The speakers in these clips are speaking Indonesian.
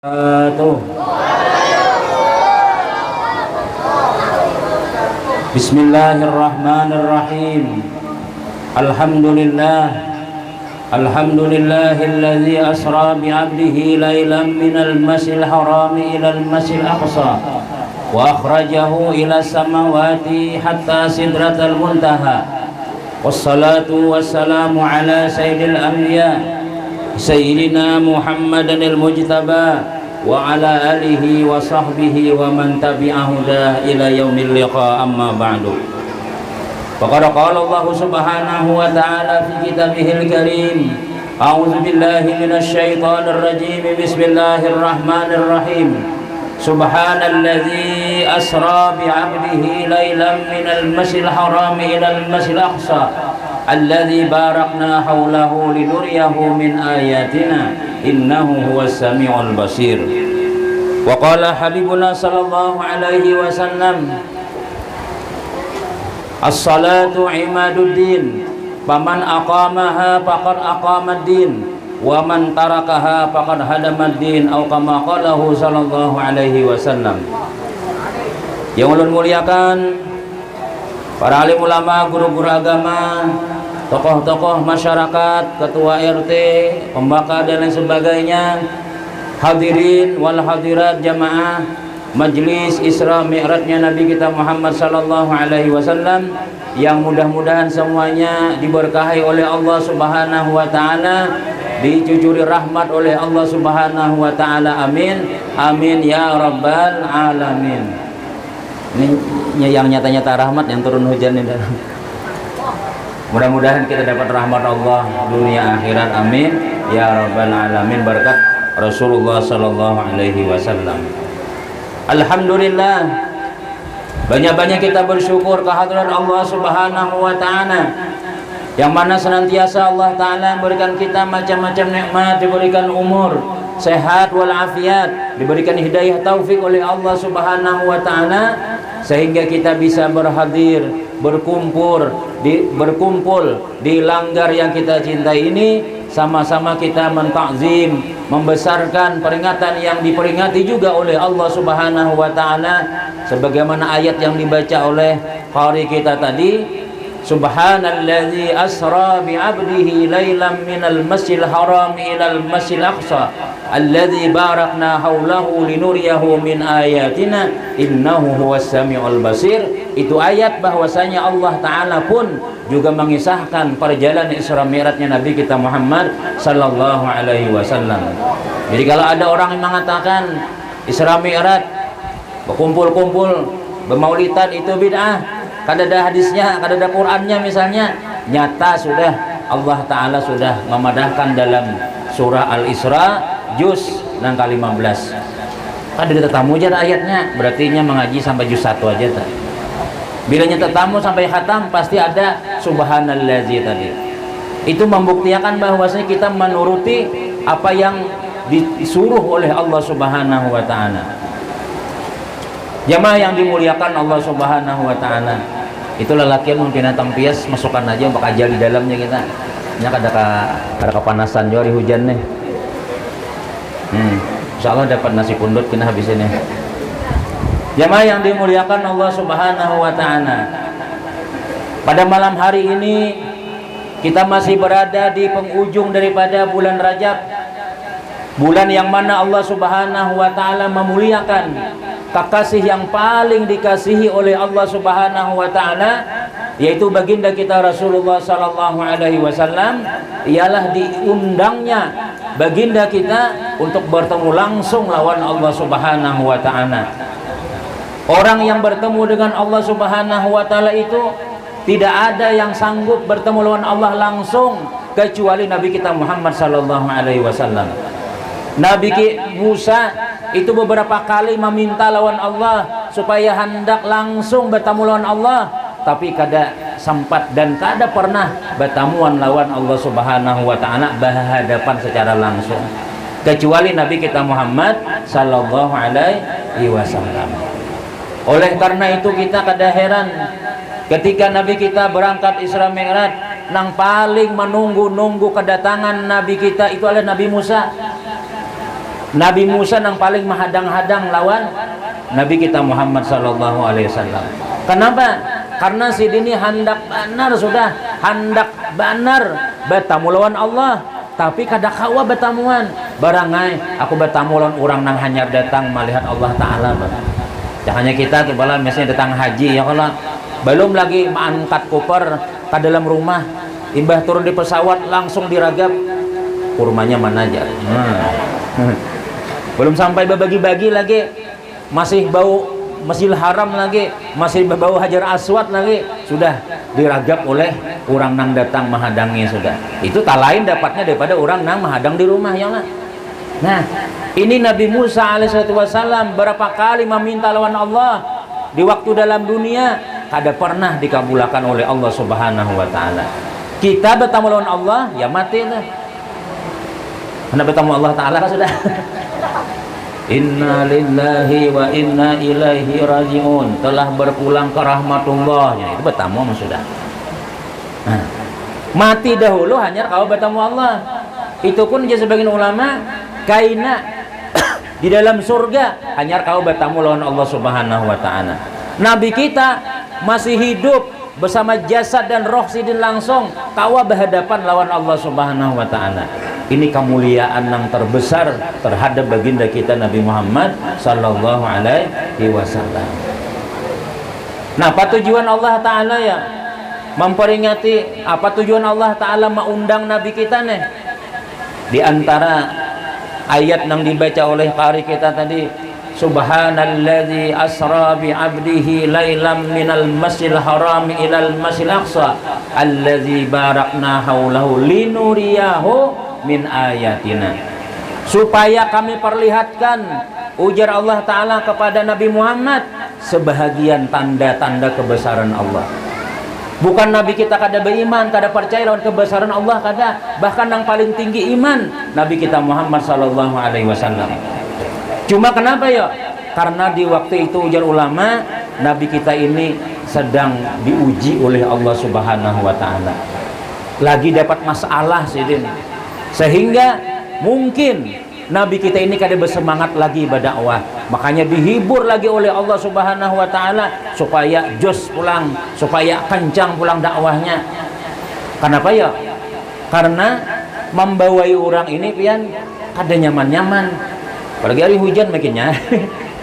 Bismillahirrahmanirrahim. Alhamdulillahilladzi asra bi'abdihi lailan minal masjidil harami ilal masjidil aqsa wa akhrajahu ila samawati hatta sidratal muntaha. Wassalatu wassalamu ala sayyidil anbiya Sayyidina Muhammadan al-Mujtaba wa ala alihi wa sahbihi wa man tabi'ahuda ila yaumil liqa, amma ba'du. Faqad qala Allah subhanahu wa ta'ala fi kitabihil karim, a'udzu billahi minasy syaithanir rajim, bismillahirrahmanirrahim. Subhanalladzi asra bi'abdihi lailan minal masjidil harami ilal masjidil aqsa alladzi barakna haulahu linuriyahu min ayatina innahu huwas samiul basir. Wa qala habibuna sallallahu alaihi wasallam, as-salatu imaduddin faman aqamaha faqad aqamaddin wa man tarakaha faqad hadamaddin, atau kama qalahu sallallahu alaihi wasallam. Yang ulun muliakan para alim ulama, guru-guru agama, tokoh-tokoh masyarakat, ketua RT, pembaka dan lain sebagainya, hadirin wal hadirat jamaah Majlis Isra Mi'rajnya Nabi kita Muhammad sallallahu alaihi wasallam, yang mudah-mudahan semuanya diberkahi oleh Allah Subhanahu wa taala, dicucuri rahmat oleh Allah Subhanahu wa taala. Amin amin ya rabbal alamin. Ini yang nyata-nyata rahmat, yang turun hujan ini. Mudah-mudahan kita dapat rahmat Allah dunia akhirat, amin ya rabbal alamin, berkat Rasulullah sallallahu alaihi wasallam. Alhamdulillah, banyak-banyak kita bersyukur kehadiran Allah Subhanahu wa taala, yang mana senantiasa Allah taala memberikan kita macam-macam nikmat, diberikan umur sehat walafiat, diberikan hidayah taufik oleh Allah Subhanahu wa taala, sehingga kita bisa berhadir, berkumpul di langgar yang kita cintai ini, sama-sama kita mentakzim, membesarkan peringatan yang diperingati juga oleh Allah Subhanahu wa taala, sebagaimana ayat yang dibaca oleh qari kita tadi, Subhanalladzi asra bi'abdihi lailan minal masjidil harami ilal masjidil aqsa alladzi barakna haulahu linuriyahu min ayatina innahu huwas samiul basir. Itu ayat bahwasanya Allah taala pun juga mengisahkan perjalanan Isra Mi'rajnya Nabi kita Muhammad sallallahu alaihi wasallam. Jadi kalau ada orang yang mengatakan Isra Mi'raj, berkumpul-kumpul, bermaulidan itu bid'ah, kada ada hadisnya, kada ada Qur'annya misalnya, nyata sudah Allah taala sudah memadahkan dalam surah Al-Isra juz yang ke-15. Kada ada tetamu aja ayatnya, berarti nya mengaji sampai juz 1 aja tak. Bila nya tetamu sampai khatam pasti ada subhanallazi tadi. Itu membuktikan bahwasanya kita menuruti apa yang disuruh oleh Allah Subhanahu wa taala. Jamaah yang dimuliakan Allah Subhanahu wa taala, itu lelaki yang mungkin tampias masukkan aja untuk aja di dalamnya kita. Nya ada kepanasan juga di hujan nih. Insyaallah dapat nasi pundut kena habis ini. Jamaah yang dimuliakan Allah Subhanahu wa taala, pada malam hari ini kita masih berada di penghujung daripada bulan Rajab, bulan yang mana Allah Subhanahu wa taala memuliakan kekasih yang paling dikasihi oleh Allah Subhanahu wa taala, yaitu baginda kita Rasulullah sallallahu alaihi wasallam. Ialah diundangnya baginda kita untuk bertemu langsung lawan Allah Subhanahu wa taala. Orang yang bertemu dengan Allah Subhanahu wa taala itu tidak ada yang sanggup bertemu lawan Allah langsung kecuali Nabi kita Muhammad sallallahu alaihi wasallam. Nabi Musa itu beberapa kali meminta lawan Allah supaya hendak langsung bertemu lawan Allah, tapi kada sempat dan kada pernah bertemuan lawan Allah Subhanahu wa taala berhadapan secara langsung, kecuali Nabi kita Muhammad sallallahu alaihi wasallam. Oleh karena itu kita kada heran ketika Nabi kita berangkat Isra Mi'raj, nang paling menunggu-nunggu kedatangan Nabi kita itu adalah Nabi Musa. Nabi Musa yang paling menghadang-hadang lawan Nabi kita Muhammad sallallahu alaihi wasallam. Kenapa? Karena si dini hendak benar sudah, hendak benar bertamu lawan Allah, tapi kada kawa bertamuan. Barangai aku bertamu lawan orang nang hanyar datang melihat Allah Taala. Jangannya kita tuh bala misalnya datang haji ya kalau belum lagi mengangkat koper ke dalam rumah, imbah turun di pesawat langsung diragap kurmanya mana aja. Belum sampai berbagi-bagi lagi masih bau Masjidil Haram lagi, masih bau Hajar Aswad lagi, sudah diragap oleh orang nang datang menghadangnya sudah. Itu tak lain dapatnya daripada orang nang menghadang di rumah ya lah. Nah, ini Nabi Musa alaihissalam berapa kali meminta lawan Allah di waktu dalam dunia, kada pernah dikabulkan oleh Allah Subhanahu wa taala. Kita bertemu lawan Allah ya mati lah. Hendak bertemu Allah Taala kan sudah. Inna lillahi wa inna ilaihi raji'un, telah berpulang ke rahmatullah ya, itu bertemu sudah. Nah, mati dahulu hanya kau bertemu Allah. Itu pun dia sebagian ulama kaina di dalam surga hanya kau bertemu lawan Allah Subhanahu wa taala. Nabi kita masih hidup bersama jasad dan roh sidin langsung kawa berhadapan lawan Allah Subhanahu wa taala. Ini kemuliaan yang terbesar terhadap baginda kita Nabi Muhammad sallallahu alaihi wasallam. Nah, apa tujuan Allah Ta'ala ya memperingati, apa tujuan Allah Ta'ala mengundang Nabi kita nih? Di antara ayat yang dibaca oleh qari kita tadi, Subhanalladzi asra bi 'abdihi lailam minal masjidil haram ilal masjidil aqsa alladzi barakna haulahu linuriyahu min ayatina, supaya kami perlihatkan, ujar Allah Ta'ala kepada Nabi Muhammad, sebahagian tanda-tanda kebesaran Allah. Bukan Nabi kita kada beriman, kada percaya lawan kebesaran Allah, kada, bahkan yang paling tinggi iman Nabi kita Muhammad sallallahu alaihi wasallam. Cuma kenapa ya? Karena di waktu itu ujar ulama, Nabi kita ini sedang diuji oleh Allah Subhanahu wa taala. Lagi dapat masalah sidin, sehingga mungkin Nabi kita ini kada bersemangat lagi berdakwah, makanya dihibur lagi oleh Allah Subhanahu wa taala supaya jos pulang, supaya kencang pulang dakwahnya. Kenapa ya? Karena membawai orang ini pian kada nyaman-nyaman, apalagi hari hujan makinnya.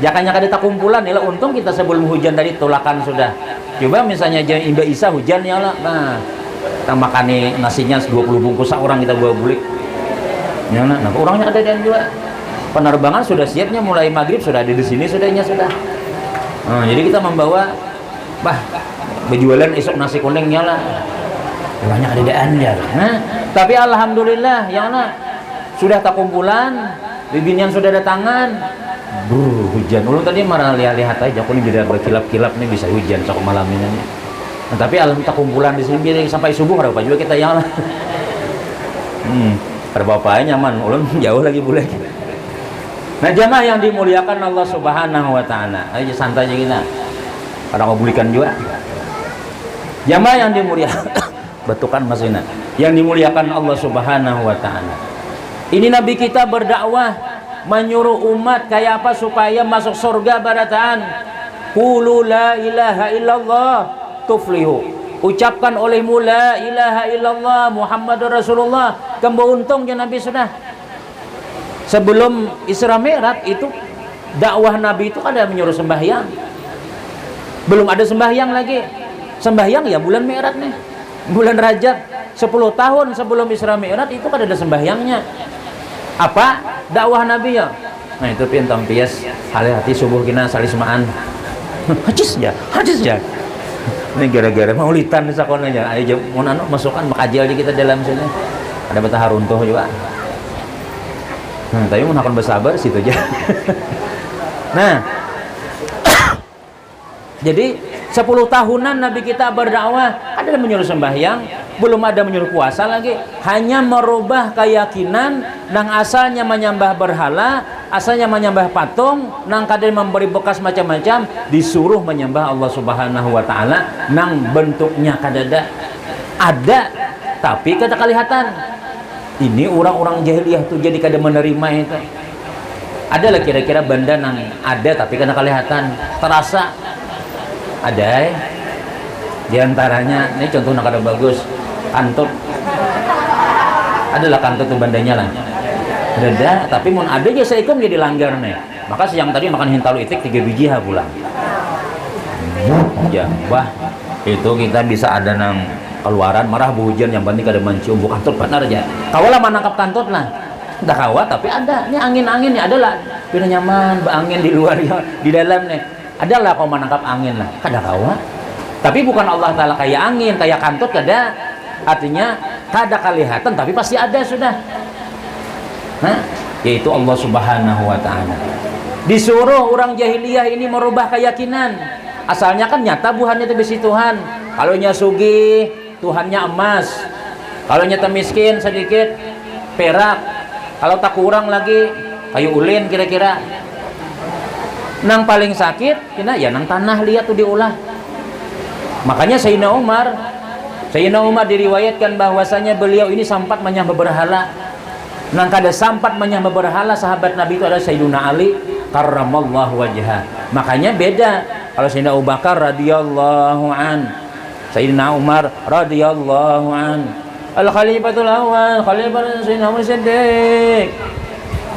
Jangannya kada tak kumpulan ya lah, untung kita sebelum hujan tadi tolakan sudah. Coba misalnya Imbah Isa hujan ya lah, nah kita makani nasinya 20 bungkus orang kita bawa bulik. Ya, nah, orangnya ada dan juga penerbangan sudah siapnya mulai maghrib sudah ada di sini sudahnya sudah. Nah, jadi kita membawa berjualan esok nasi kuningnya lah. Banyak ada anda. Nah, tapi alhamdulillah ya nah sudah tak kumpulan, bibinian sudah datangan. Hujan. Ulun tadi marah lihat aja aku ini jadi berkilap-kilap nih bisa hujan sok malam ini. Nah, tapi alhamdulillah kumpulan di sini sampai subuh ada apa juga kita yang lah. Berbapaknya nyaman, ulun jauh lagi boleh. Nah, jamaah yang dimuliakan Allah Subhanahu wa taala. Ayo santai aja kita. Pada ngobulikan juga. Jamaah yang dimuliakan betukan maksudnya. Yang dimuliakan Allah Subhanahu wa taala. Ini Nabi kita berdakwah menyuruh umat kayak apa supaya masuk surga barataan. Qulu la ilaha illallah tuflihu. Ucapkan olehmu la ilaha illallah Muhammadur Rasulullah, kamu untungnya Nabi sudah. Sebelum Isra Mi'raj itu dakwah Nabi itu ada menyuruh sembahyang. Belum ada sembahyang lagi. Sembahyang ya bulan Mi'raj nih. Bulan Rajab 10 tahun sebelum Isra Mi'raj itu kan ada sembahyangnya. Apa? Dakwah Nabi ya. Nah, itu pintam pias hati subuh kina salismaan. Hajis ya. Ini gara-gara maulitan sakonanya. Ayo mau nano masukkan makajal di kita dalam sini. Ada betah runtuh juga. Tapi mau nakon bersabar situ aja. Nah, jadi 10 tahunan Nabi kita berdakwah, ada menyuruh sembahyang, belum ada menyuruh puasa lagi, hanya merubah keyakinan nang asalnya menyembah berhala, asalnya menyembah patung, nang kadang memberi bekas macam-macam, disuruh menyembah Allah Subhanahu wa taala nang bentuknya kadada ada tapi kada kelihatan. Ini orang-orang jahiliyah tuh jadi kada menerima itu. Adalah kira-kira benda yang ada tapi karena kelihatan terasa ada di antaranya. Ini contoh nak ada bagus kantut, adalah kantut tuh bandanya lah ada, tapi mau ada aja seikum jadi langgar nih. Maka siang tadi makan hintalu itik 3 biji ha pulang ya wah itu kita bisa ada nang keluaran marah hujan yang penting kada mencium bu kantut benar aja kawalah menangkap kantut lah dah kawat tapi ada ini angin-angin nih adalah pindah nyaman angin di luar ya di dalam nih adalah kau menangkap angin lah kada kawat tapi bukan Allah Ta'ala kayak angin kayak kantut kada artinya kada kelihatan tapi pasti ada sudah yaitu Allah Subhanahu wa Ta'ala. Disuruh orang jahiliyah ini merubah keyakinan asalnya kan nyata buhannya itu besi Tuhan kalau nya sugih Tuhannya emas kalau nya miskin sedikit perak kalau tak kurang lagi kayu ulin kira-kira nang paling sakit kena ya nang tanah lihat tuh diolah. Makanya Sayyidina Umar diriwayatkan bahwasanya beliau ini sempat menyembah berhala. Nang kada sempat menyembah berhala sahabat Nabi itu adalah Sayyidina Ali karramallahu wajhah. Makanya beda kalau Sayyidina Abu Bakar radhiyallahu an, Sayyidina Umar radhiyallahu an. Al-Khalifatul Awwal, Khalifah Sayyidina Umar Siddiq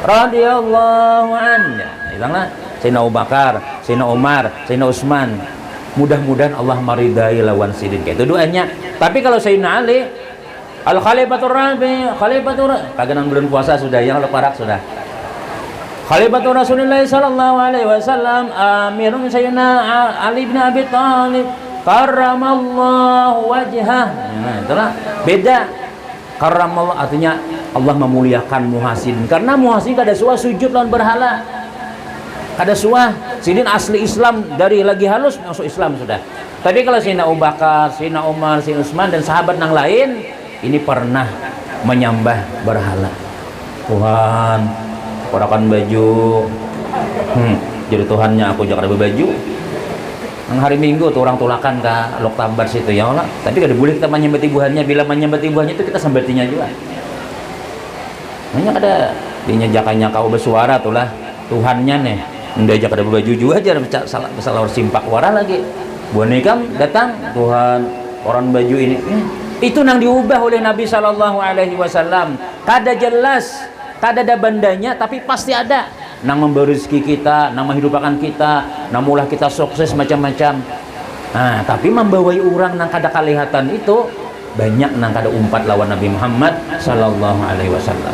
radhiyallahu an. Ya, hilanglah Sayyidina Abu Bakar, Sayyidina Umar, Sayyidina Utsman. Mudah-mudahan Allah maridai lawan sidin kayak itu doanya. Tapi kalau Sayyidina Ali Al-Khalifatur Rabi, Khalifatur kagak nang bulan puasa sudah yang leparak sudah. Khalifatur Rasulullah sallallahu alaihi wasallam amirun Sayyidina Ali bin Abi Thalib karramallahu wajhah. Nah, itulah beda. Karramallahu artinya Allah memuliakan muhasinin. Karena muhasinin kada suah sujud lawan berhala. Kada suah. Sidin asli Islam dari lagi halus masuk Islam sudah. Tapi kalau Sayyidina Abu Bakar, Sayyidina Umar, Sayyidina Utsman dan sahabat yang lain ini pernah menyembah berhala. Tuhan, korakan baju. Jadi Tuhannya aku jangan ada baju. Hari Minggu tuh orang tulakan ke Lok Tabar situ ya Allah. Tapi kada boleh kita menyembah buahnya. Bila menyembah buahnya itu kita sembatinya juga. Banyak ada dinya jakanya kau bersuara tulah Tuhannya nih. Ndak ajak ada baju juga aja salah simpak wara lagi. Bonekam datang Tuhan orang baju ini. Itu nang diubah oleh Nabi sallallahu alaihi wasallam. Kada jelas, kada ada bandanya tapi pasti ada. Nang memberi rezeki kita, nang menghidupkan kita, nang mulah kita sukses macam-macam. Nah, tapi membawai orang nang kada kelihatan itu banyak nang kada umpat lawan Nabi Muhammad sallallahu alaihi wasallam.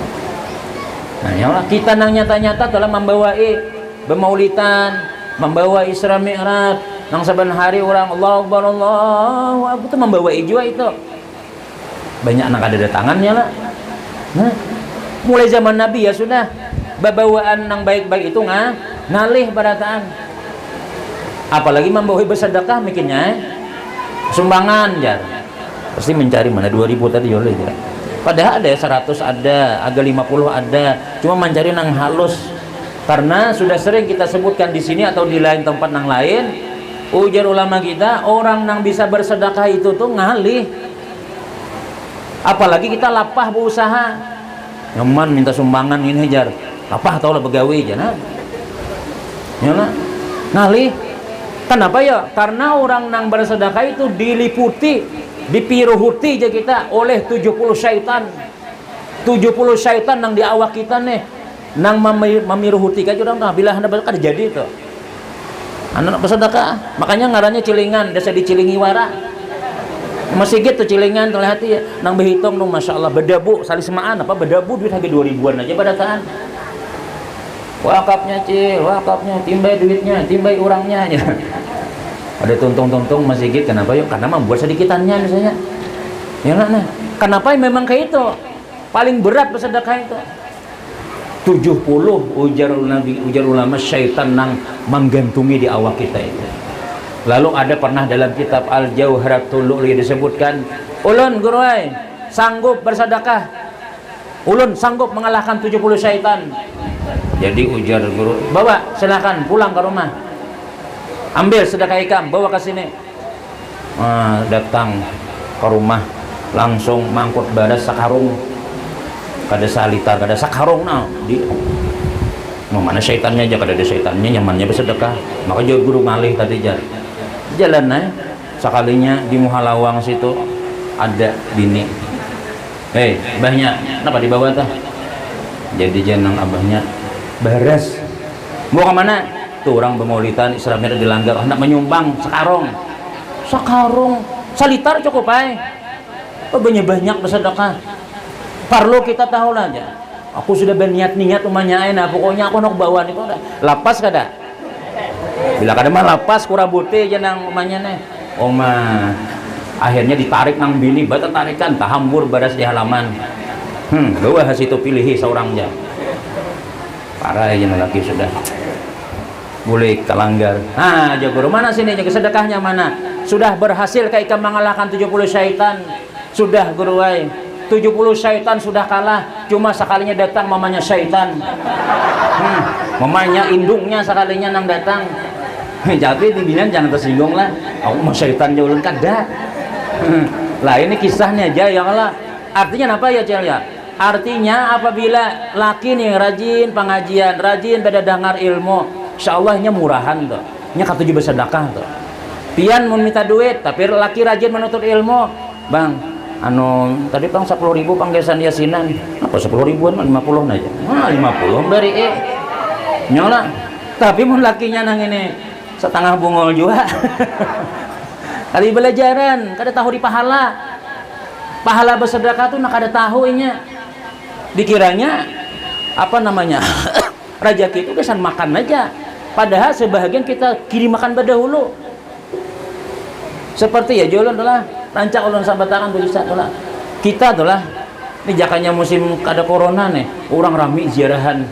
Nah, ya Allah, kita nang nyata-nyata telah membawai bermaulidan, membawa Isra Mi'raj, nang saban hari orang Allahu Akbar Allahu Akbar itu membawai juga itu. Banyak nang kada datangannya lah. Nah, mulai zaman Nabi ya sudah babawaan nang baik-baik itu ngalih barataan. Apalagi membawa bersedekah mikirnya sumbangan jar. Pasti mencari mana 2000 tadi oleh jar. Padahal ada 100 ada, agak 50 ada. Cuma mencari nang halus. Karena sudah sering kita sebutkan di sini atau di lain tempat nang lain, ujar ulama kita, orang nang bisa bersedekah itu tuh ngalih. Apalagi kita lapah berusaha. Nyaman minta sumbangan ini jar. Apa tau lah begawi jangan ya lah ngalih. Kenapa ya? Karena orang nang bersedekah itu diliputi dipiruhuti aja kita oleh 70 syaitan 70 syaitan nang di awak kita nih nang memiruhuti kayak orang bila hendak bersedekah jadi itu anak bersedekah makanya ngarannya cilingan desa dicilingi wara masih gitu cilingan terlihat ya nang berhitung nung masya Allah bedabu sali semaan apa bedabu duit harga 2000-an aja badataan wakafnya cil, wakafnya timbai duitnya, timbai orangnya ya. Ada tuntung-tuntung masih gitu. Kenapa yuk? Karena membuat sedikitannya misalnya. Ya nah. Kenapa memang kayak itu? Paling berat bersedekah itu. 70 ujar ulama syaitan nang menggantungi di awak kita itu. Lalu ada pernah dalam kitab Al-Jauharatul Lu'li disebutkan, ulun guruai sanggup bersedekah. Ulun sanggup mengalahkan 70 syaitan. Jadi ujar guru, bawa silakan pulang ke rumah, ambil sedekah ikam, bawa ke sini. Datang ke rumah, langsung mangkut badas sakarung, kada salita, kada sakarung, nah, mau mana syaitannya aja, kada ada syaitannya nyamannya bersedekah. Maka jauh guru ngalih tadi jalan sekalinya di Muhalawang situ ada bini, abahnya kenapa di bawah tuh, jadi jenang abahnya baras mau kemana tuh, orang bermaulitan Islamnya dilanggar, hendak menyumbang sekarung salitar cukup banyak bersedekah. Perlu kita tahu lah aja, aku sudah berniat umahnya pokoknya aku nak bawa itu lapas kada, bila kada mah lapas kurabuti aja nang umahnya akhirnya ditarik nang bini, bata tarikan tahambur baras di halaman, bawa hasil itu pilihi seorang aja, parah aja lagi sudah boleh kelanggar. Aja guru mana sini aja sedekahnya mana, sudah berhasil kayak mengalahkan 70 syaitan, sudah guru 70 syaitan sudah kalah, cuma sekalinya datang mamanya syaitan, mamanya indungnya sekalinya nang datang. Jadi dibilang jangan tersinggung lah, aku mau syaitan jauhin kada. Lah ini kisahnya aja ya Allah. Artinya apa ya Cel ya? Artinya apabila laki nih rajin pengajian, rajin pada dengar ilmu, insya Allah nya murahan tuh, nya katuju bersedekah tuh. Pian mau minta duit, tapi laki rajin menuntut ilmu, bang. Tadi bang 10.000 panggesan yasinan, apa 10.000-an 50 aja, 50 dari nyola. Tapi mun lakinya nang ini setengah bungol juga. Kali belajaran, kada tahu di pahala bersedekah tuh nak kada tahu nya. Dikiranya apa namanya rajaki itu kesan makan aja, padahal sebahagian kita kirim makan berdahulu. Seperti ya jualan adalah rancak ulun sabatakan tuh bisa itulah. Kita itulah ini jakanya musim kada corona nih, orang rami ziarahan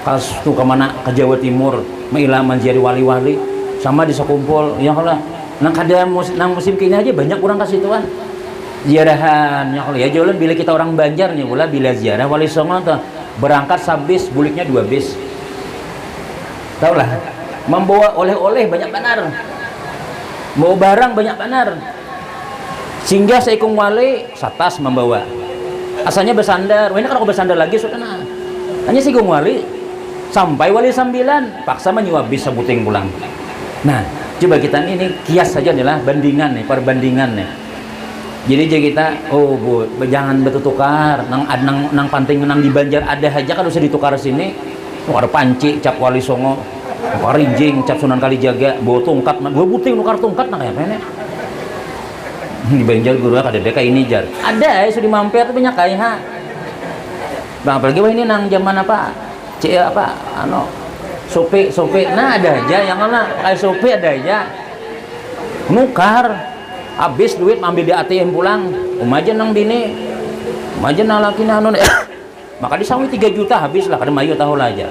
kas tuh kemana ke Jawa Timur, mailaman ziarah wali-wali sama di sekumpul ya kalau nang kada nang musim kini aja banyak orang kasih tuan ziarahan ya kalau ya jualan bila kita orang Banjar nih pula bila ziarah Wali Songo tuh berangkat sabis buliknya 2 bis, tau lah membawa oleh-oleh banyak benar, bawa barang banyak benar, sehingga seikung wali satas membawa asalnya bersandar, ini kan aku bersandar lagi sudah hanya seikung wali sampai wali 9 paksa menyewa bis sebuting pulang. Nah coba kita ini kias saja nih lah, bandingan nih, perbandingan nih. Jadi aja kita jangan bertukar nang panting nang di Banjar ada aja kan usah ditukar sini. Ada panci cap Wali Songo, rinjing cap Sunan Kalijaga, bawa tungkat, bawa buting nukar tungkat nah kayak mana? Di Banjar guru kada deka ini jar. Ada sudah mampir tapi banyak kayak Bang apalagi ini nang zaman apa? Sope, nah ada aja yang mana kayak sope ada aja. Nukar habis duit ambil di ATM pulang, umajan nang bini, umajan nang laki maka disawi 3 juta habis lah, kada mayu tahu lah aja.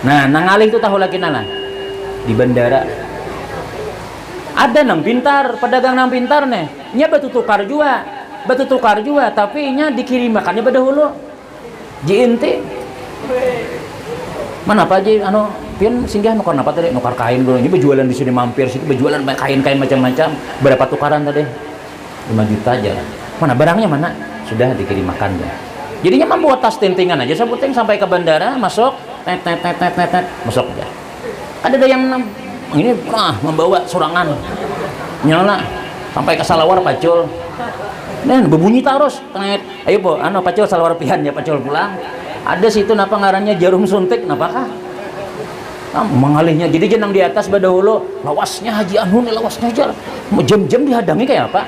Nah nang alih itu tahu lagi nala di bandara ada nang pintar, pedagang nang pintar nih, nya batu tukar juga, tapi nya dikirim makannya pada hulu JNT mana apa aja pian singgah nukar apa tadi, nukar kain dulu, ini berjualan di sini mampir situ berjualan kain-kain macam-macam, berapa tukaran tadi 5 juta aja, mana barangnya mana sudah dikirim makan ya. Jadinya membuat tas tentingan aja sebuting sampai ke bandara masuk masuk aja. Ada yang ini membawa surangan nyala sampai ke salawar pacul dan berbunyi terus ayo po pacul salawar pihan ya pacul pulang. Ada situ napa ngarannya jarum suntik napakah mengalihnya, jadi jenang di atas badahulu lawasnya Haji Anhun lawasnya aja jam-jam dihadangi kayak apa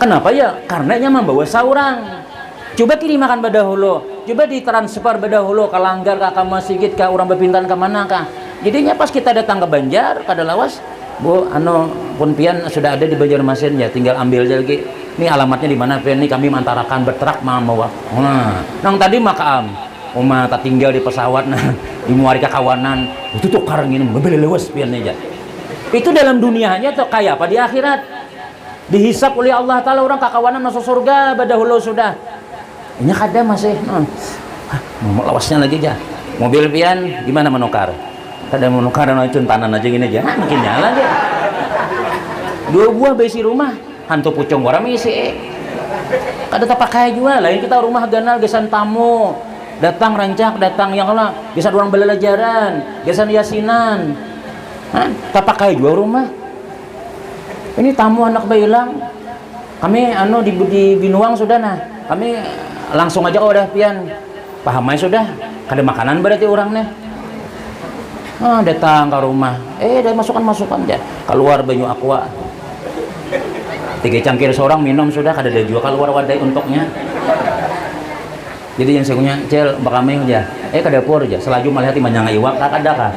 kenapa ya karena nya membawa saurang. Coba kiri makan badahulu, coba ditransfer badahulu ke Langgar ke Masjid ke orang berpintan ke mana kah. Jadinya pas kita datang ke Banjar kada lawas bu pun pian sudah ada di Banjarmasin ya, tinggal ambil aja lagi ini alamatnya di mana pian, ini kami mantarakan berterak mau nang tadi makam tak tinggal di pesawat di muarika kawanan itu tukar gini beli lewas pian aja. Itu dalam dunianya tuh kayak apa di akhirat dihisap oleh Allah Ta'ala orang kakawanan masuk surga badahulu sudah ini kada masih lawasnya lagi aja mobil pian gimana menukar kada menukar cuntanan aja gini aja makin nyala dia 2 buah besi rumah hantu pucung warna isi kada terpakai juga lain kita rumah ganal gesan tamu datang rancak, datang yang lah, biasa orang belajaran, biasa yasinan. Hah? Tak pakai jual rumah. Ini tamu anak bailang. Kami di Binuang sudah nah. Kami langsung aja udah pian. Pahamai sudah. Kada makanan berarti orangnya. Datang ke rumah. Ada masukan aja. Keluar banyu aqua. 3 cangkir seorang minum sudah kada ada juga keluar wadai untuknya. Jadi yang saya cel bakame aja. Ke dapur aja. Selaju melihat manyanga iwak ada kah?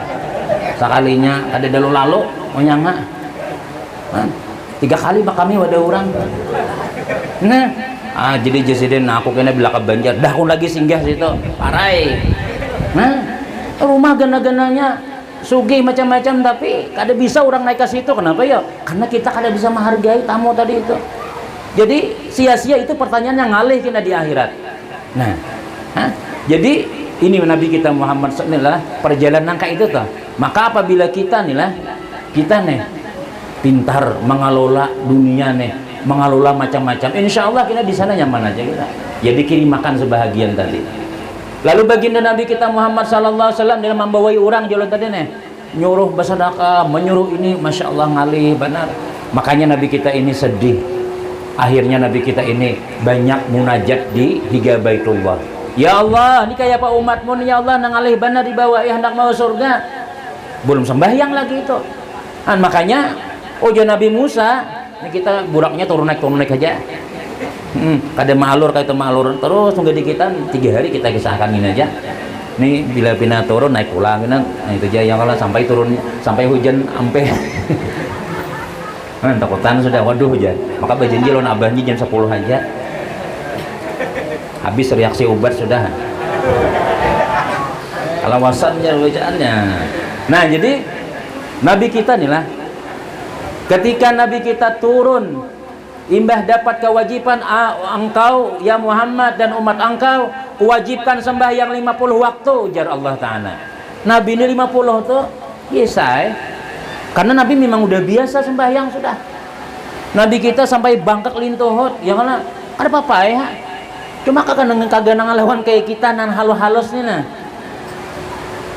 Sekalinya ada lalu manyanga. 3 kali bakame wadah orang. Nah, jadi jesiden aku kena bila ke Banjar. Dah aku lagi singgah situ. Parai. Nah, rumah gana-gananya sugih macam-macam tapi kada bisa orang naik ke situ. Kenapa ya? Karena kita kada bisa menghargai tamu tadi itu. Jadi sia-sia itu pertanyaan yang ngalih kena di akhirat. Nah, jadi ini Nabi kita Muhammad sallallahu perjalanan kayak itu toh. Maka apabila kita nih pintar mengelola dunia nih, mengelola macam-macam, insya Allah kita di sana nyaman aja kita. Jadi kirim makan sebahagian tadi. Lalu baginda Nabi kita Muhammad sallallahu alaihi wasallam dalam membawai orang jalan tadi nih, nyuruh bersedekah, menyuruh ini, masya Allah ngalih benar. Makanya Nabi kita ini sedih. Akhirnya Nabi kita ini banyak munajat di higa Baitullah. Ya Allah, ini kayak apa umatmu nih ya Allah, nangalih benar di bawah hendak mau surga. Belum sembahyang lagi itu. Makanya Nabi Musa, ini kita buraknya turun naik aja. Kada maalur kayak itu maalur terus tunggu di kita 3 hari kita kisahkan ini aja. Nih bila pina turun naik pulang nah itu aja yang kalau sampai turun sampai hujan sampai takutan sudah waduh hujan. Maka berjanji lawan abahnya jam 10 aja. Habis reaksi obat sudah. Kalau wasannya bacaannya. Nah, jadi Nabi kita nih lah ketika Nabi kita turun imbah dapat kewajiban engkau ya Muhammad dan umat engkau wajibkan sembahyang 50 waktu ujar Allah Ta'ala. Nabi ini 50 tuh biasa karena Nabi memang udah biasa sembahyang sudah. Nabi kita sampai bangkak lintuhut ya mana ada apa-apa ya cuma kagak ngalawan kayak kita nan halus-halus nih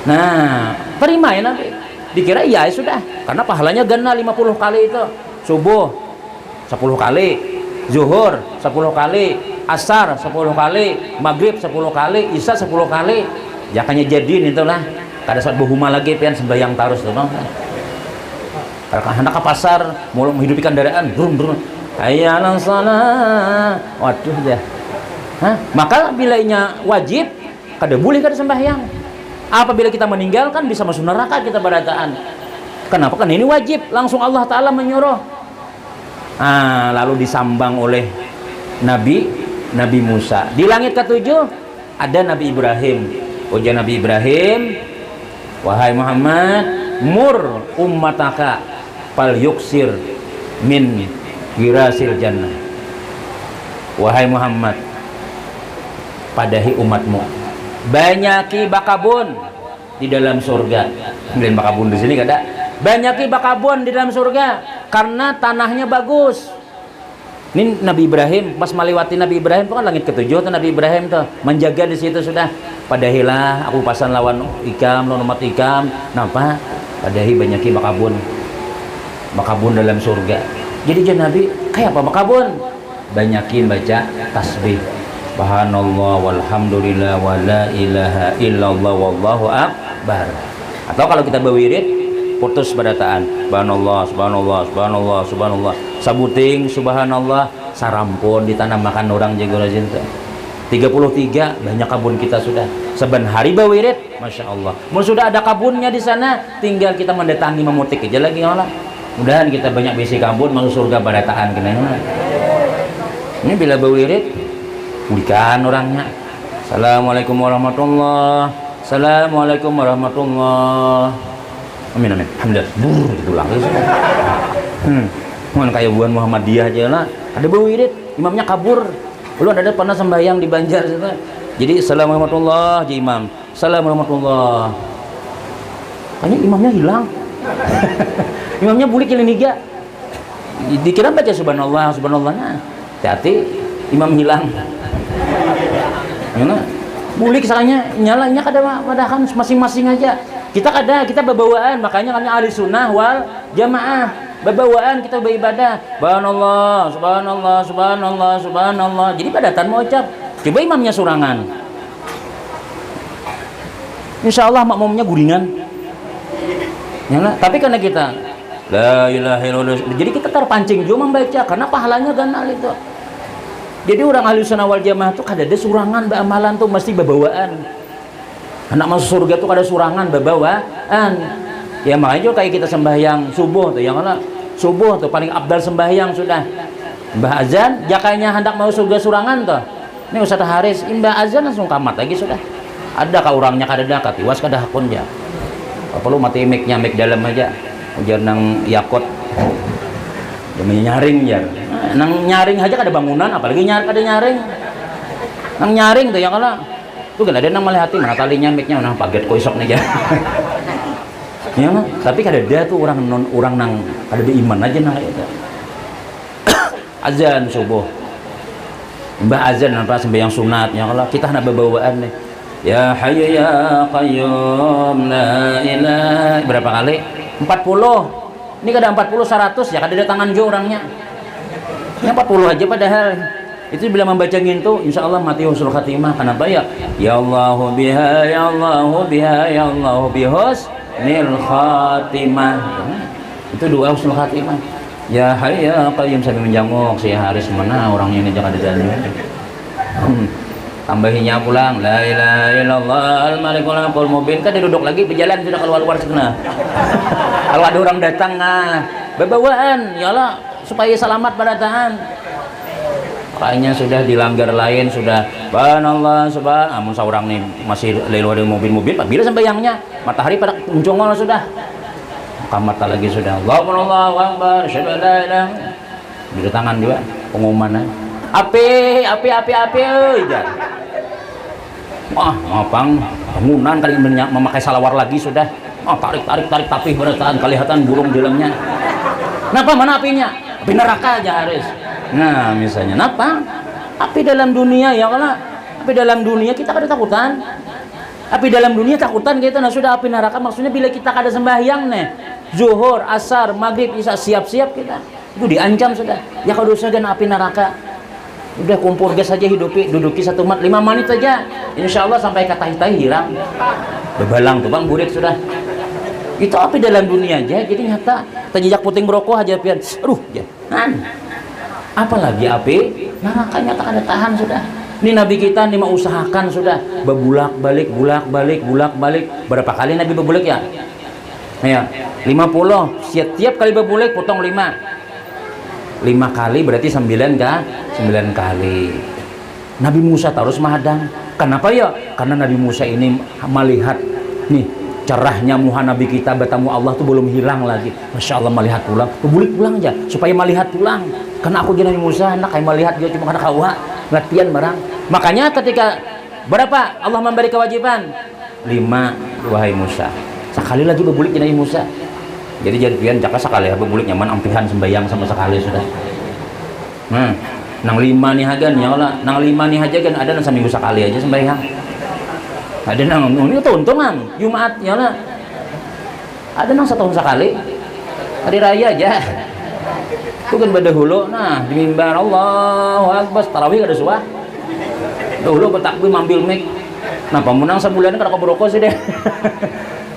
nah terima ya Nabi dikira iya sudah karena pahalanya gana 50 kali itu subuh 10 kali zuhur 10 kali asar 10 kali maghrib 10 kali isya 10 kali jakanya jadiin itulah kada saat berhuma lagi pian sembahyang tarus tuh kalau hendak ke pasar mau menghidupi kendaraan brum ayalan salah waduh ya maka bilanya wajib kada boleh kada sembahyang. Apabila kita meninggalkan bisa masuk neraka kita barataan. Kenapa? Kan ini wajib langsung Allah Ta'ala menyuruh. Lalu disambang oleh Nabi Musa. Di langit ke-7 ada Nabi Ibrahim. Ujar Nabi Ibrahim, wahai Muhammad, mur ummataka fal yuksir min girasil jannah. Wahai Muhammad, padahi umatmu banyaki bakabun di dalam surga. Kemudian bakabun di sini kada. Banyaki bakabun di dalam surga karena tanahnya bagus. Ini Nabi Ibrahim pas melewati Nabi Ibrahim itu kan langit ke-7 tuh Nabi Ibrahim tuh menjaga di situ sudah. Padahilah aku pasan lawan ikam, lawan umat ikam. Napa? Padahi banyaki bakabun. Bakabun dalam surga. Jadi Nabi kayak apa bakabun? Banyakin baca tasbih. Subhanallah walhamdulillah wa la ilaha illallah wallahu akbar. Atau kalau kita berwirid putus barataan subhanallah subhanallah subhanallah subhanallah sabuting subhanallah sarampun ditanam-makan orang jago rajin 33 banyak kabun kita sudah saban hari berwirid masya Allah. Mau sudah ada kabunnya di sana tinggal kita mendatangi memutik aja lagi Allah. Mudahan kita banyak bisi kabun masuk surga barataan kena. Ini bila berwirid bukan orangnya. Assalamualaikum warahmatullah. Assalamualaikum warahmatullah. Amin amin. Alhamdulillah. Itu lagi. Mohon kayak buan Muhammadiyah aja lah. Ada berwirid, imamnya kabur. Belum ada pernah sembahyang di Banjar. Jadi assalamualaikum warahmatullah, ji imam. Assalamualaikum warahmatullah. Hanya imamnya hilang. Imamnya bulik kiliniga. Dikira baca subhanallah subhanallah. Hati-hati imam hilang. Gimana? Bulik salahnya nyalanya kada madahan masing-masing aja. Kita berbawaan, makanya kami ahli sunnah wal jamaah. Berbawaan kita beribadah. Subhanallah, subhanallah, subhanallah, subhanallah. Jadi badatan mau ucap. Coba imamnya surangan. Insya Allah makmumnya guringan. Ya, tapi karena kita la ilaha illallah, jadi kita terpancing juga membaca karena pahalanya ganal itu. Jadi orang ahli sunnah wal jamaah tuh kada ada surangan amalan tuh mesti berbawaan. Anak masuk surga tuh kada surangan berbawaan. Ya makanya juga kayak kita sembahyang subuh tuh, yang mana subuh tuh paling abdal sembahyang sudah. Mbah azan, jakanya hendak mau surga surangan tuh. Ini Ustaz Haris, mbah azan langsung kamat lagi sudah. Ada kah orangnya kada ada katiwas kada hakun ya. Perlu mati mic-nya mic dalam aja. Ujar nang yakot. Namanya nyaring ya. Nang nyaring aja kada bangunan, apalagi kada nyaring. Nang nyaring tuh yang kala. Tuh kan ada nang malihati mana talinya mic-nya nang paget ko isok nih ya. Ya, tapi kada ada tuh orang nang kada beriman aja nang itu. Azan subuh. Mbah azan apa sembahyang sunatnya kalau kita hendak berbawaan nih. Ya Hayyu ya Qayyum la ilaha berapa kali? 40. Ini kada 40 100 ya kada ada tangan jo orangnya. Ya 40 aja padahal. Itu bila membaca gitu insyaallah mati husnul khatimah. Kenapa ya? Ya Allahu biha ya Allahu biha ya Allahu bihus nil khatimah. Itu doa husnul khatimah. Ya Hayyu ya Qayyum sampai menjamuk si Haris mana orangnya ini jangan ada dalam. Tambahinya pulang la ilaha illallah al-malikul haqqul mubin kan duduk lagi berjalan sudah keluar sana. Kalau ada orang datang berbawaan yalah supaya selamat pada tahan. Kayaknya sudah dilanggar lain sudah subhanallah subhan amun seorang nih masih lewat mobil-mobil bila sembahyangnya matahari pada menjongol sudah kamata lagi sudah Allahu akbar syahadu la ilaha di tangan juga pengumuman api euy jar wah ngapang bangunan kali memakai salawar lagi sudah tarik tapi beratan kelihatan burung di dalamnya kenapa mana apinya api neraka aja Haris. Nah misalnya kenapa api dalam dunia ya kalau api dalam dunia kita kada takutan api dalam dunia takutan kita nah sudah api neraka maksudnya bila kita kada sembahyang nih zuhur asar maghrib isya siap-siap kita itu diancam sudah ya kalau dosa dan api neraka udah kumpul gas saja duduki 1 mat 5 menit saja insya Allah sampai kata hitai hilang bebalang tuh bang burik sudah itu api dalam dunia aja jadi nyata terjejak puting berokok aja pian jangan apalagi api neraka nyata kada tahan sudah ini Nabi kita nih mau usahakan sudah bulak balik berapa kali Nabi berbulak ya 50 setiap kali berbulak potong 5 kali berarti 9 kali Nabi Musa terus mahadang kenapa ya karena Nabi Musa ini melihat nih cerahnya muha Nabi kita bertemu Allah tuh belum hilang lagi Masya Allah melihat pulang pulang aja supaya melihat pulang karena aku jadi Nabi Musa anak kayak melihat dia cuma karena kawa latihan barang makanya ketika berapa Allah memberi kewajiban 5 wahai Musa sekali lagi berbulik Nabi Musa jadi pian jaka sekali berbulik nyaman ampihan sembahyang sama sekali sudah nang 5 nih hagan ya Allah nang 5 nih aja kan ada nang seminggu sekali aja sembahyang ada nang ini keuntungan Jumat ya Allah ada nang setahun sekali hari raya aja itu kan berdahulu nah di mimbar Allahu Akbar tarawih ada suah dahulu bertakbir ambil mic nah pemenang sebulan kada berokok sih deh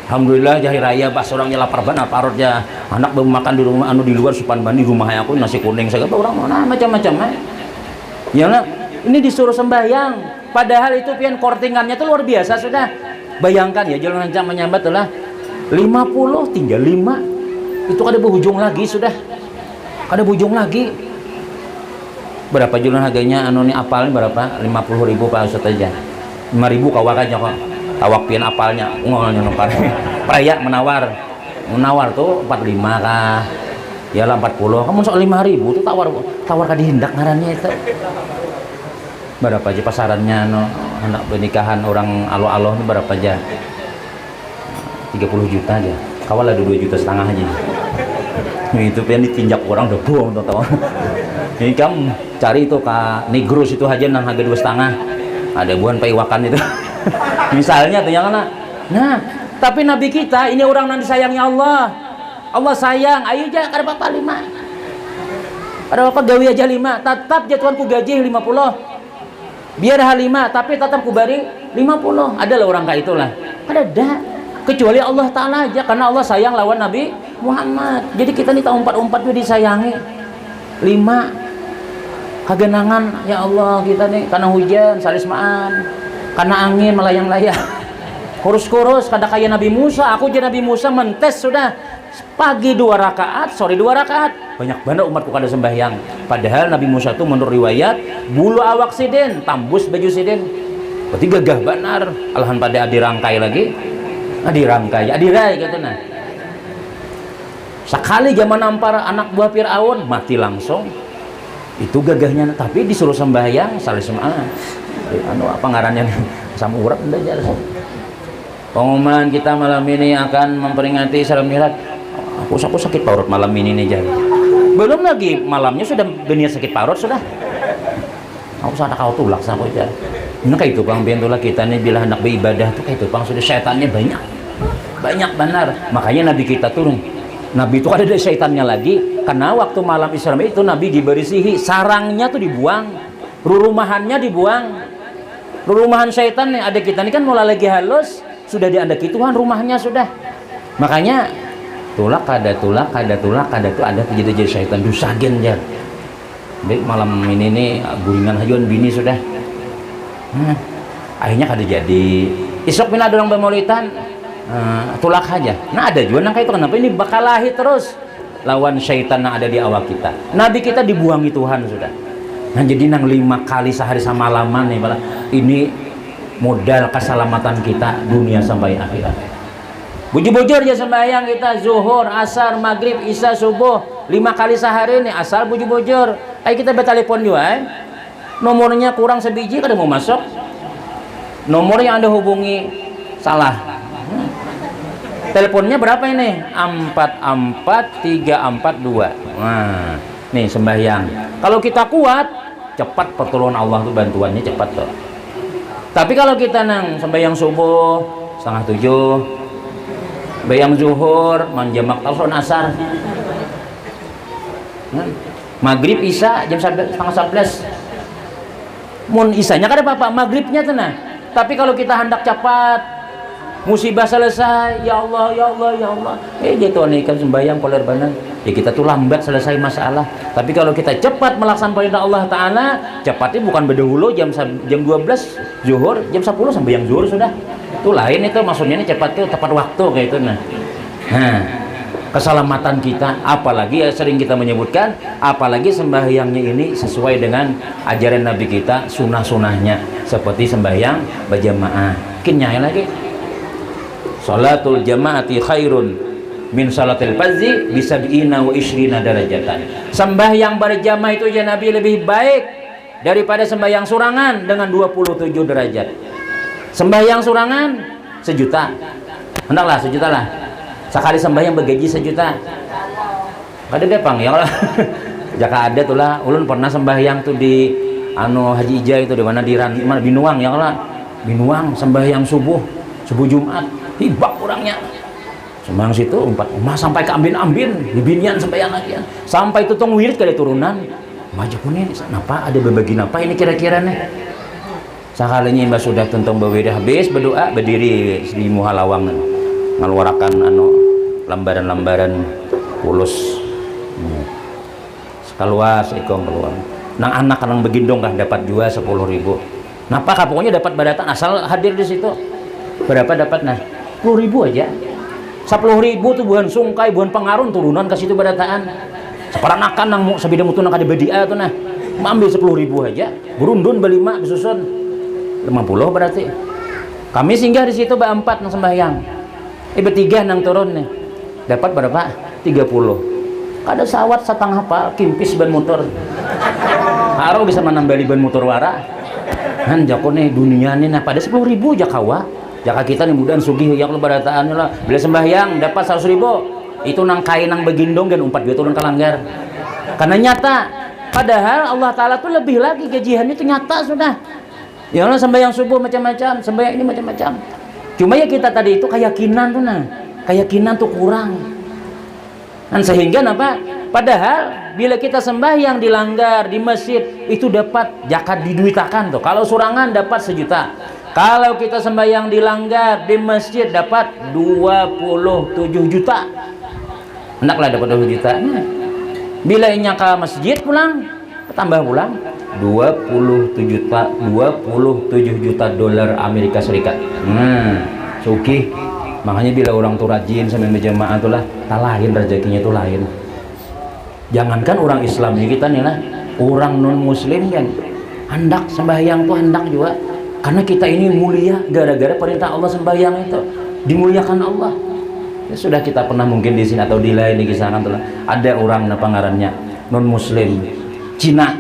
Alhamdulillah hari raya pas orangnya lapar banget parut ya anak belum makan di rumah di luar supan bandi rumah aku nasi kuning segala orang mana macam-macam ya lah ini disuruh sembahyang padahal itu pian kortingannya tuh luar biasa sudah bayangkan ya jalan rancang menyambat lah 50 tinggal 5 itu kada berujung lagi sudah kada bujung lagi berapa jualan harganya anu nih apalnya berapa 50.000 Pak Ustaz aja 5.000 kawak aja kok tawak pian apalnya ngolnya nopar peraya menawar tuh 45 kah ya lah 40 kamu soal 5.000 tuh tawar kadi hendak ngarannya itu berapa aja pasarannya no anak pernikahan orang alo-alo ini berapa aja 30 juta aja kawal ada 2,5 juta aja itu yang ditinjak orang udah buang tahu ini kamu cari itu Kak Negros itu aja nang harga 2,5 ada buan paiwakan itu Misalnya tuh yang mana? Nah, tapi Nabi kita ini orang yang disayangi Allah. Allah sayang, ayo aja kada apa-apa 5. Ada apa gawi aja 5, tetap jatuhan ku gaji 50. Biar hal 5, tapi tetap ku bari 50. Adalah orang kayak itulah. Kada ada. Kecuali Allah Ta'ala aja, karena Allah sayang lawan Nabi Muhammad. Jadi kita nih tahu 4 juga disayangi. 5 kagenangan ya Allah kita nih, karena hujan salismaan, karena angin melayang-layang, kurus-kurus kada kaya Nabi Musa. Aku jadi Nabi Musa mentes sudah pagi 2 rakaat, sore 2 rakaat. Banyak banget umatku kada sembahyang. Padahal Nabi Musa itu menurut riwayat bulu awak sidin tambus baju sidin. Berarti gagah benar. Alhan pada dirangkai lagi, dirangkai adirai gitu nah. Sekali zaman nampar anak buah Fir'aun mati langsung. Itu gagahnya, tapi disuruh sembahyang salismaan. Anu apa ngarannya sama urap belajar. Pengumuman kita malam ini akan memperingati Isra Mi'raj. Aku sakit parut malam ini nih jadi. Belum lagi malamnya sudah berniat sakit parut sudah. Aku sadar kau tulak sama aja. Ini kayak itu bang bentulah kita nih bila hendak beribadah tuh kayak itu bang sudah setannya banyak benar. Makanya Nabi kita turun. Nabi itu ada syaitannya lagi, karena waktu malam Isra Mi'raj itu Nabi dibersihi, sarangnya tuh dibuang, rurumahannya dibuang. Rurumahan syaitan nih ada kita ini kan mulai lagi halus, sudah diandaki Tuhan rumahnya sudah. Makanya tulak kada tuh ada terjadi syaitan dusagen ya. Jadi malam ini nih guringan hajuan bini sudah. Akhirnya kada jadi. Isok mina ada orang bermaulitan. Tulak aja. Nah ada juga nang kayak itu, kenapa ini bakal lahir terus lawan syaitan yang ada di awak kita. Nabi kita dibuangi Tuhan sudah. Nah jadi nang 5 kali sehari sama malaman nih bala. Ini modal keselamatan kita dunia sampai akhirat. Bujur-bujur ya sembahyang kita zuhur, asar, maghrib, isya, subuh 5 kali sehari nih asal bujur-bujur. Ayo kita bertelepon juga nomornya kurang sebiji kada mau masuk. Nomor yang Anda hubungi salah. Teleponnya berapa ini? 44342. Nah, nih sembahyang. Kalau kita kuat, cepat pertolongan Allah tuh, bantuannya cepat tuh. Tapi kalau kita nang sembahyang subuh 6:30, sembahyang zuhur, menjamak tasawuf asar, maghrib isya jam 10:30. Mun isanya kan apa? Maghribnya tenang. Tapi kalau kita hendak cepat musibah selesai, ya Allah, ya Allah, ya Allah. Gitu kan sembahyang poler banan. Ya kita tuh lambat selesai masalah. Tapi kalau kita cepat melaksanakan perintah Allah Ta'ala, cepatnya bukan berdahulu jam 12 zuhur, jam 10 sembahyang zuhur sudah. Itu lain itu maksudnya ini cepat tuh tepat waktu kayak itu nah. Keselamatan kita, apalagi ya sering kita menyebutkan, apalagi sembahyangnya ini sesuai dengan ajaran Nabi kita, sunnah-sunnahnya seperti sembahyang berjamaah. Kinyai lagi. Salatul jamaati khairun min salatil fardhi bisab'ina wa ishrina darajatan. Sembahyang berjamaah itu ya Nabi lebih baik daripada sembahyang surangan dengan 27 derajat. Sembahyang surangan 1 juta. Hendaklah 1 juta lah. Sekali sembahyang bergaji 1 juta. Kada depang ya Allah. Jaka ada tuh lah, ulun pernah sembahyang tuh di Haji Ija itu di mana Binuang ya Allah. Binuang sembahyang subuh Jumat. Hibak orangnya sembahyang situ 4 rumah sampai ke ambin-ambin dibinian sembahyang lagi ya. Sampai tutung wirid kali turunan maju pun ini kenapa ada berbagi apa ini kira-kira nih sekalinya mbak sudah tuntung berwira habis berdoa berdiri di muhalawang ngeluarakan lambaran-lambaran pulus sekaluas ikong keluar nang anak nang begindong kah dapat juga 10.000. Napa kah pokoknya dapat badatan asal hadir di situ. Berapa dapat nah 10.000 aja. 10.000 tuh bukan sungkai, bukan pengaruh turunan ke situ badataan. Seperanakan nang sabida mutu nang kada bedia tuh nah. Ambil 10.000 aja. Berundun berlima disusun 50 berarti. Kami singgah di situ berempat nang sembahyang. Bertiga nang turun nih. Dapat berapa? 30. Kada sawat setengah pak kimpis ban motor. Haro bisa menambali ban motor wara. Han jako nih dunia nih nah pada 10.000 aja kawa. Jaka kita nih mudahan sugih yang lu badataan lah. Bila sembahyang dapat 100.000. Itu nang kain nang begindong dan umpat dia turun ke langgar. Karena nyata. Padahal Allah Ta'ala tuh lebih lagi gajiannya itu nyata sudah. Ya Allah sembahyang subuh macam-macam, sembahyang ini macam-macam. Cuma ya kita tadi itu keyakinan tuh keyakinan tuh kurang. Dan sehingga apa? Padahal bila kita sembahyang dilanggar di masjid itu dapat zakat diduitakan tuh. Kalau surangan dapat 1 juta. Kalau kita sembahyang dilanggar di masjid dapat 27 juta. Hendaklah dapat 20 juta. Bila inya ke masjid pulang, tambah pulang 27 juta dolar Amerika Serikat. Sugih. Makanya bila orang tuh rajin sambil berjamaah tuh lah, lain rezekinya tuh lain. Jangankan orang Islam ya kita nih lah, orang non Muslim kan hendak sembahyang tuh hendak juga, karena kita ini mulia gara-gara perintah Allah sembahyang itu dimuliakan Allah. Ya sudah kita pernah mungkin di sini atau di lain di kisaran tuh lah, ada orang pangarannya non Muslim Cina.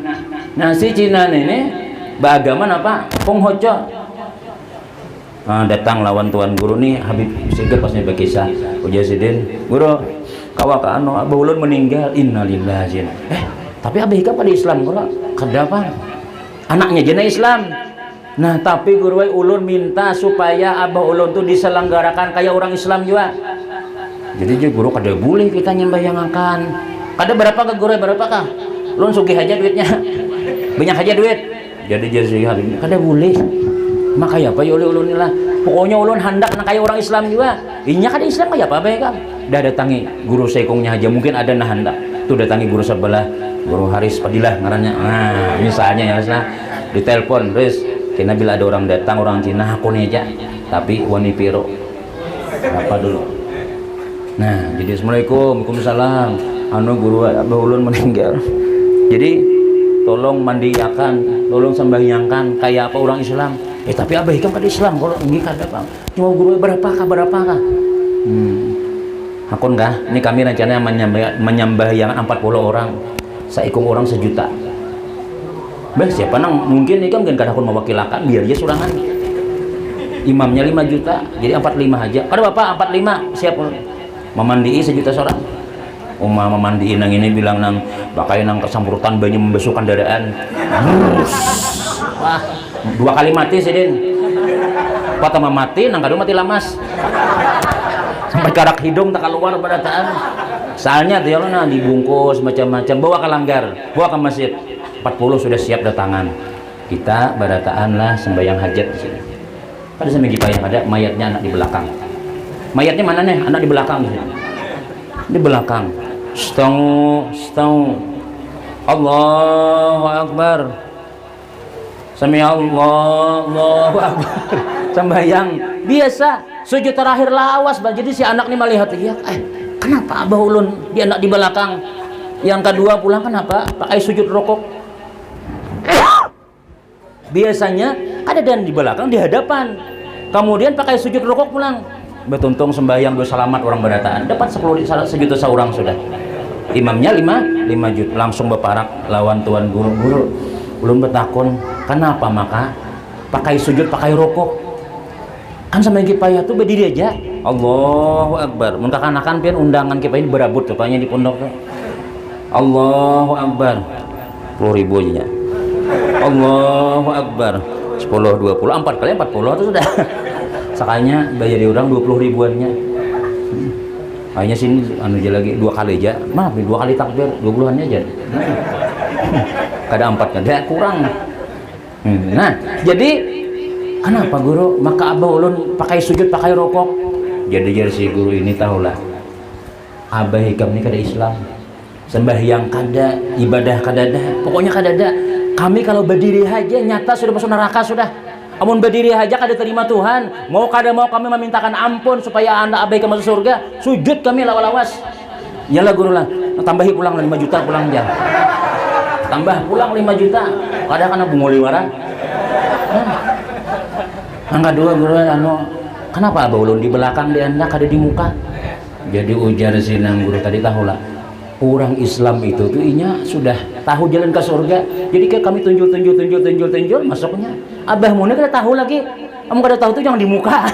Nah si Cina ini beragama apa? Penghoco. Datang lawan tuan guru nih Habib Sigit pasnya berkisah ujar sidin guru kawak anu abah ulun meninggal innalillahi. Tapi abah hika pada Islam guru kedapa anaknya jena Islam. Nah tapi guru ulun minta supaya abah ulun tuh diselenggarakan kayak orang Islam juga. Jadi guru kada boleh kita nyembayangakan. Kada berapa ke guru berapa kah? Ulun sugih aja duitnya. Banyak aja duit. Jadi jadi Habib kada boleh. Makanya apa ya ulun lah. Pokoknya ulun hendak nak kayak orang Islam juga. Inya kan Islam ya apa baik kan. Dah datangi guru sekongnya aja mungkin ada nah hendak. Tuh datangi guru sebelah, Guru Haris Padilah ngarannya. Nah, misalnya ya Mas, ditelepon, "Riz, kena bila ada orang datang orang Cina aku nih aja. Tapi wani piro." Apa dulu? Nah, jadi Assalamualaikum, Waalaikumsalam. Anu guru abah ulun meninggal. Jadi tolong mandiakan, tolong sembahyangkan kayak apa orang Islam. Tapi abah ikam kada Islam kalau ini kada bang. Cuma guru berapa kah? Hakun kah? Ini kami rencananya menyembahyangan 40 orang. Saikung orang 1 juta. Bah siapa nang mungkin ikam kan kada hakun mewakilakan biar dia surangan. Imamnya 5 juta, jadi 45 aja. Kada bapak 45 siap memandii 1 juta seorang. Memandiin nang ini bilang nang pakai nang kesampurutan banyak membasuhkan dadaan. Wah, 2 kali mati sidin. Pertama mati nang kadua mati lamas. Sampai karak hidung tak keluar badataan. Soalnya dia nah dibungkus macam-macam bawa ke langgar, bawa ke masjid. 40 sudah siap datangan. Kita badataan lah sembahyang hajat di sini. Ada seminggu payah ada mayatnya anak di belakang. Mayatnya mana nih? Anak di belakang di sini. Di belakang. Stau. Allahu Akbar. Sami Allahu Akbar. Sembahyang biasa sujud terakhir lawas. Jadi si anak ini melihat dia, kenapa abah ulun dia anak di belakang? Yang kedua pulang kenapa? Pakai sujud rokok. Biasanya ada dan di belakang di hadapan. Kemudian pakai sujud rokok pulang. Betuntung sembahyang dua salamat orang berataan dapat 10 sejuta seorang sudah. Imamnya 5 juta langsung beparak lawan tuan guru belum betakun kenapa maka pakai sujud pakai rokok kan sama yang kipayah tuh berdiri aja. Allahu Akbar mun kakanakan pian undangan kipayah ini berabut rupanya di pondok tuh. Allahu Akbar 10.000 aja. Allahu Akbar 10 20 4 kali 40 itu sudah. Sakanya bayar di orang 20 ribuannya. Akhirnya sini anu aja lagi 2 kali aja. Maaf 2 kali takbir 20-annya aja. Kada 4 kada kurang. Nah, jadi kenapa guru? Maka abah ulun pakai sujud pakai rokok. Jadi si guru ini tahulah. Abah hikam ini kada Islam. Sembahyang kada, ibadah kada ada. Pokoknya kada ada. Kami kalau berdiri aja nyata sudah masuk neraka sudah. Amun berdiri aja kada terima Tuhan. Mau kada mau kami memintakan ampun supaya anda abaikan masuk surga. Sujud kami lawas. Yalah guru lah. Tambahi pulang 5 juta pulang dia. Tambah pulang 5 juta. Kada kana bunguli warang. Angka 2 guru kenapa abah ulun di belakang di anda kada di muka? Jadi ujar sinang guru tadi tahulah. Orang Islam itu tuh inya sudah tahu jalan ke surga. Jadi kayak kami tunjul masuknya. Abah mune kada tahu lagi. Kamu kada tahu tuh jangan di muka.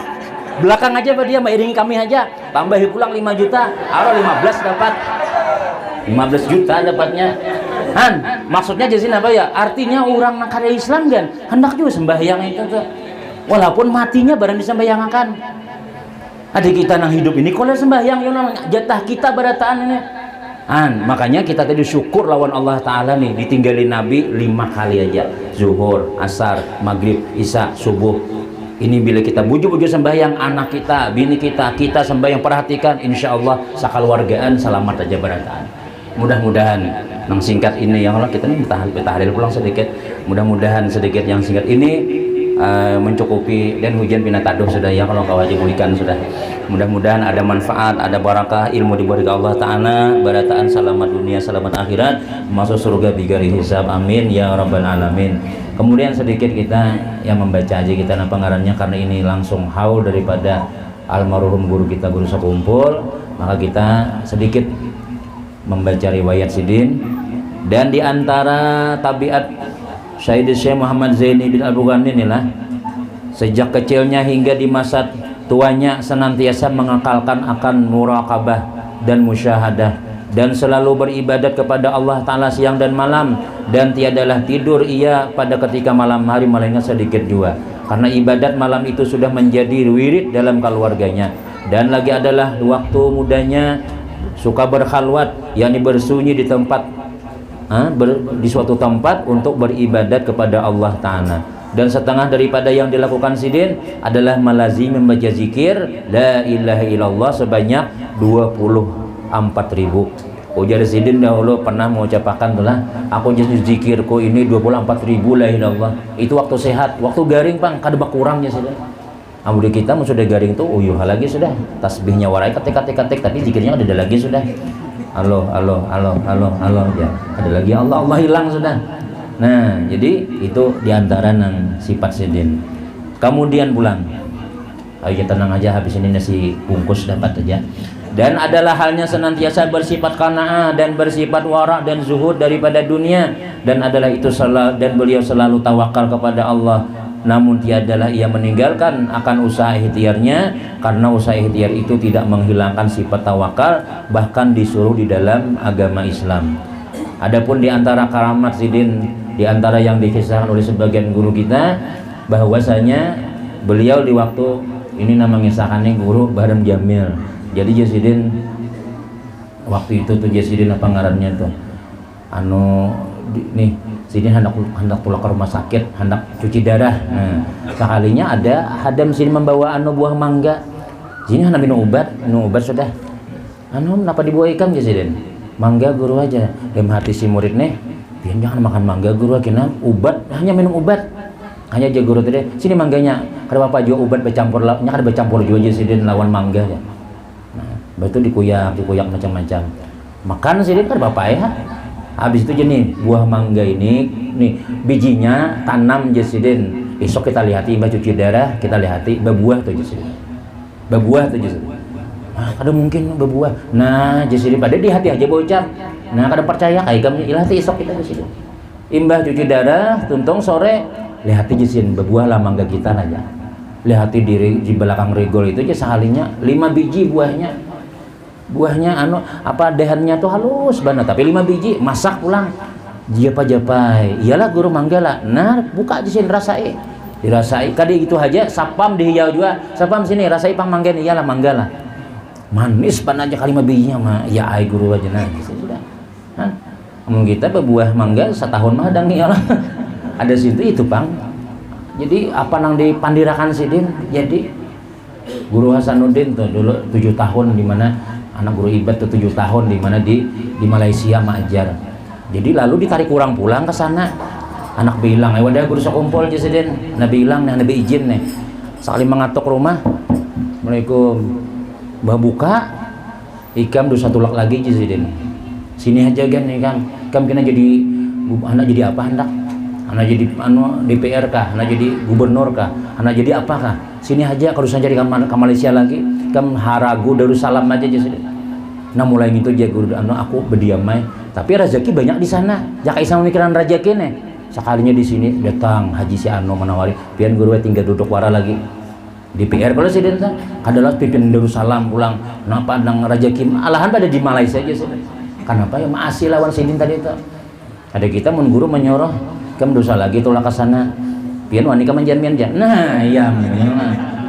Belakang aja dia mengiringi kami aja. Tambahi pulang 5 juta. Aro 15 dapat. 15 juta dapatnya. Han, maksudnya jadi apa ya? Artinya orang nak kada Islam kan hendak juga sembahyang itu tuh. Walaupun matinya barang disembahyangkan. Adik kita nang hidup ini kalau sembahyang yang jatah kita berataan ini. Makanya kita tadi syukur lawan Allah Ta'ala nih, ditinggalin Nabi 5 kali aja, zuhur, asar, maghrib, isya, subuh. Ini bila kita bujuk-bujuk sembahyang anak kita, bini kita sembahyang, perhatikan, insya Allah sakeluargaan selamat aja berataan. Mudah-mudahan yang singkat ini yang Allah kita nih tahlil pulang sedikit, mudah-mudahan sedikit yang singkat ini mencukupi, dan hujan bina taduh sudah ya kalau kau wajib pulihkan sudah. Mudah-mudahan ada manfaat, ada barakah, ilmu diberi Allah Ta'ala, barataan selamat dunia, selamat akhirat, masuk surga bigari hisab, amin ya rabbal alamin. Kemudian sedikit kita yang membaca aja kita pengarangnya, karena ini langsung haul daripada almarhum guru kita, guru sekumpul, maka kita sedikit membaca riwayat Sidin. Dan diantara tabiat Syekh Muhammad Zaini bin Abu Ghani inilah, sejak kecilnya hingga di masa tuanya senantiasa mengekalkan akan muraqabah dan musyahadah, dan selalu beribadat kepada Allah Ta'ala siang dan malam, dan tiadalah tidur ia pada ketika malam hari melainkan sedikit juga, karena ibadat malam itu sudah menjadi wirid dalam keluarganya. Dan lagi adalah waktu mudanya suka berkhalwat, yakni bersunyi di tempat di suatu tempat untuk beribadat kepada Allah Ta'ala. Dan setengah daripada yang dilakukan Sidin adalah melazim membaca zikir la ilaha illallah sebanyak 24.000. Ujar Sidin dahulu pernah mengucapkan telah, aku jadi zikirku ini 24.000 la ilallah. Itu waktu sehat, waktu garing pang kada kurangnya sudah. Amudi kita sudah garing tuh uyuh lagi sudah, tasbihnya warai ketik tapi zikirnya ada lagi sudah. Allah ya, ada lagi Allah hilang sudah. Nah, jadi itu diantara nang sifat Sidin. Kemudian pulang, ayo kita tenang aja, habis ini nasi bungkus dapat aja. Dan adalah halnya senantiasa bersifat qanaah dan bersifat wara dan zuhud daripada dunia, dan adalah itu dan beliau selalu tawakal kepada Allah. Namun tiadalah ia meninggalkan akan usaha ikhtiarnya, karena usaha ikhtiar itu tidak menghilangkan sifat tawakal, bahkan disuruh di dalam agama Islam. Adapun di antara karamat Sidin, di antara yang dikisahkan oleh sebagian guru kita, bahwasanya beliau di waktu ini nama ngisahkannya guru Bahrem Jamil. Jadi Sidin waktu itu tuh Sidin apa ngarannya tuh nih Sidin hendak pulang ke rumah sakit, hendak cuci darah. Nah, sekalinya ada hadam Sidin membawa buah mangga. Sini hendak minum obat sudah. Kenapa dibawa ikan ya Sidin? Mangga guru aja. Hati si murid nih, dia jangan makan mangga guru, akhirnya obat, hanya minum obat. Hanya aja guru tadi, sini mangganya. Kada apa juga obat bercampur, kada bercampur juga Sidin lawan mangga ya. Nah, betul dikuyak macam-macam. Makan Sidin kada apa ya. Habis itu jenis buah mangga ini nih bijinya tanam Sidin. Esok kita lihati cuci darah, kita lihati berbuah tuh Sidin. Berbuah tuh Sidin. Kada mungkin berbuah. Nah Sidin pada di hati aja bocah. Nah kada percaya kayak kami lihati esok kita Sidin. Imbah cuci darah, tuntung sore lihati Sidin berbuah lah mangga kita aja. Lihati di belakang regol itu aja sehalinya 5 biji buahnya dehannya tuh halus banget, tapi 5 biji masak pulang japai iyalah guru mangga lah. Nah buka di sini dirasai kali gitu aja, sapam dihiyau juga, sapam sini rasai pang mangga nih, iyalah mangga lah manis pan aja kali 5 bijinya mah ya ai guru aja. Nah gitu sudah. Kita berbuah mangga setahun mah dan iyalah ada situ itu pang. Jadi apa nang dipandirakan Sidin, jadi guru Hasanuddin tuh dulu 7 tahun di mana anak guru ibad tuh 7 tahun di mana di Malaysia mengajar. Jadi lalu ditarik kurang pulang ke sana. Anak bilang, wadah guru sekumpul aja Sidin. Nabi bilang, nabi izin nih. Sekali mengatok rumah, Assalamualaikum. Mbah buka, ikam dosa tulak lagi aja Sidin. Sini aja kan ikam kena jadi anak jadi apa hendak? Anak jadi DPR kah? Anak jadi gubernur kah? Anak jadi apa kah? Sini aja kalau saya jadi ke Malaysia lagi, kam haragu Darussalam aja Sidin. Nah mulai gitu aja guru aku berdiamai, tapi rezeki banyak di sana. Jaka isang pemikiran rezeki nih. Sekalinya di sini datang Haji si menawari, pian guru tinggal duduk wara lagi. DPR kalau Sidin kan adalah pimpin Darussalam pulang. Kenapa nang rezeki alahan pada di Malaysia aja Sidin. Kenapa ya masih lawan Sidin tadi itu. Ada kita mun guru menyuruh kamu dosa lagi tolak ke sana pian wani ka manjan-manjan nah iya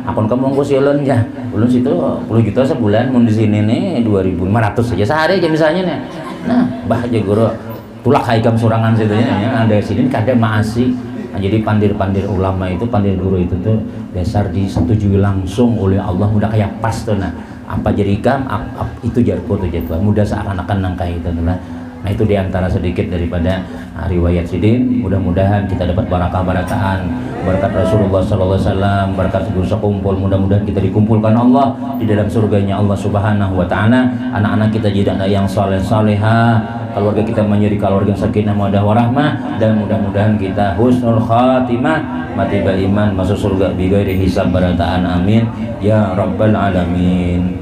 akun kamu nggo sileun ya ulun situ 10 juta sebulan mun di sini nih 2.500 saja sehari aja misalnya nih nah bah aja guru tulak haikam sorangan situ ya ada sini kadang maasi. Nah, jadi pandir-pandir ulama itu pandir guru itu tuh dasar disetujui langsung oleh Allah mudah kayak pas tuh nah apa jadi ikam itu jarko tuh jadwal mudah seakan-akan nangka itu nah itu diantara sedikit daripada riwayat sidin. Mudah-mudahan kita dapat barakahan berkat Rasulullah SAW, berkat segera kumpul. Mudah-mudahan kita dikumpulkan Allah di dalam surganya Allah Subhanahu Wa Taala. Anak-anak kita jadi anak yang saleh-salehah, keluarga kita menjadi keluarga sakinah mawaddah warahmah, dan mudah-mudahan kita husnul khatimah, mati beriman, masuk surga bighairi hisab barataan. Amin ya rabbal alamin.